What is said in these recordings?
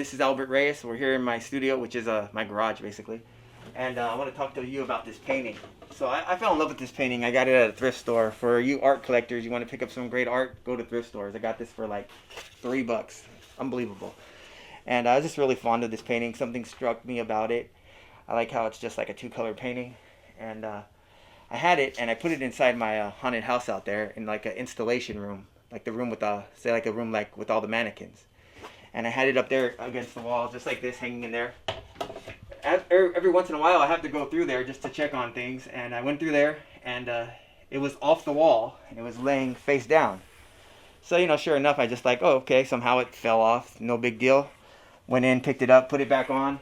This is Albert Reyes. We're here in my studio, which is my garage, basically. And I want to talk to you about this painting. So I fell in love with this painting. I got it at a thrift store. For you art collectors, you want to pick up some great art, go to thrift stores. I got this for like $3. Unbelievable. And I was just really fond of this painting. Something struck me about it. I like how it's just like a two-color painting. And I had it, and I put it inside my haunted house out there in like an installation room. Like the room with say like a room like with all the mannequins. And I had it up there against the wall, just like this, hanging in there. Every once in a while, I have to go through there just to check on things. And I went through there, and it was off the wall, and it was laying face down. So, you know, sure enough, I just like, oh, okay, somehow it fell off. No big deal. Went in, picked it up, put it back on.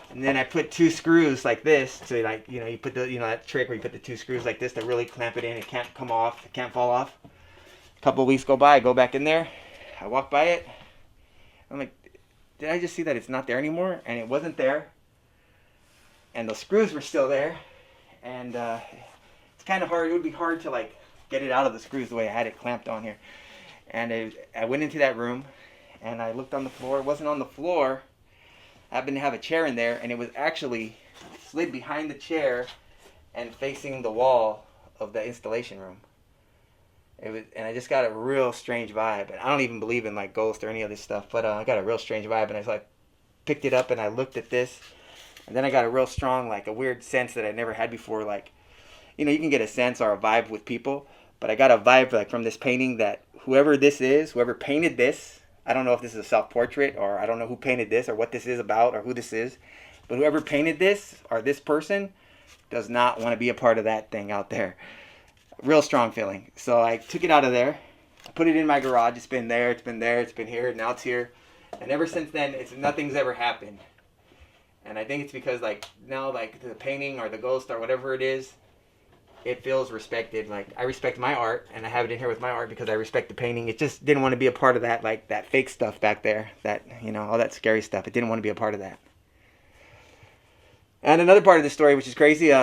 And then I put 2 screws like this to, like, you know, you put the, you know, that trick where you put the 2 screws like this to really clamp it in. It can't come off. It can't fall off. A couple of weeks go by. I go back in there. I walk by it. I'm like, did I just see that it's not there anymore? And it wasn't there. And the screws were still there. And it's kind of hard. It would be hard to, like, get it out of the screws the way I had it clamped on here. And I went into that room, and I looked on the floor. It wasn't on the floor. I happened to have a chair in there, and it was actually slid behind the chair and facing the wall of the installation room. It was, and I just got a real strange vibe. And I don't even believe in like ghosts or any of this stuff, but I got a real strange vibe. And I like picked it up and I looked at this, and then I got a real strong, like a weird sense that I never had before. Like, you know, you can get a sense or a vibe with people, but I got a vibe like from this painting that whoever this is, whoever painted this, I don't know if this is a self-portrait or I don't know who painted this or what this is about or who this is, but whoever painted this or this person does not want to be a part of that thing out there. Real strong feeling. So I took it out of there, I put it in my garage. It's been there, it's been there, it's been here, now it's here. And ever since then, nothing's ever happened. And I think it's because like now, like the painting or the ghost or whatever it is, it feels respected. Like I respect my art, and I have it in here with my art because I respect the painting. It just didn't want to be a part of that, like that fake stuff back there, that, you know, all that scary stuff. It didn't want to be a part of that. And another part of the story, which is crazy,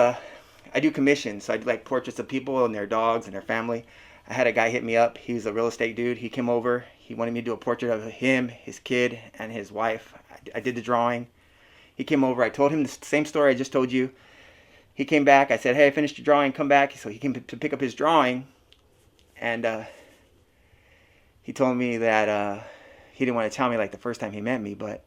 I do commissions. So I do like portraits of people and their dogs and their family. I had a guy hit me up. He's a real estate dude. He came over. He wanted me to do a portrait of him, his kid, and his wife. I did the drawing. He came over. I told him the same story I just told you. He came back. I said, hey, I finished your drawing. Come back. So he came to pick up his drawing. And he told me that he didn't want to tell me like the first time he met me, but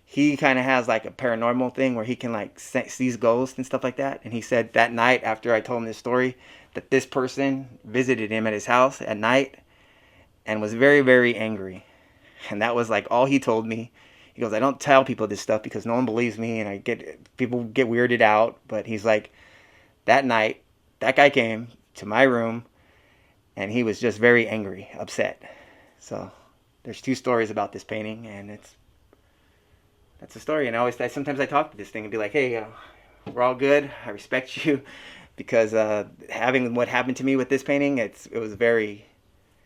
he kind of has like a paranormal thing where he can like sees ghosts and stuff like that. And he said that night after I told him this story that this person visited him at his house at night and was very, very angry. And that was like all he told me. He goes, I don't tell people this stuff because no one believes me and people get weirded out. But he's like, that night, that guy came to my room and he was just very angry, upset. So there's 2 stories about this painting, and that's the story. And sometimes I talk to this thing and be like, hey, we're all good. I respect you, because having what happened to me with this painting, it was very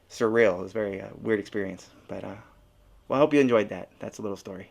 surreal. It was a very weird experience. But well, I hope you enjoyed that. That's a little story.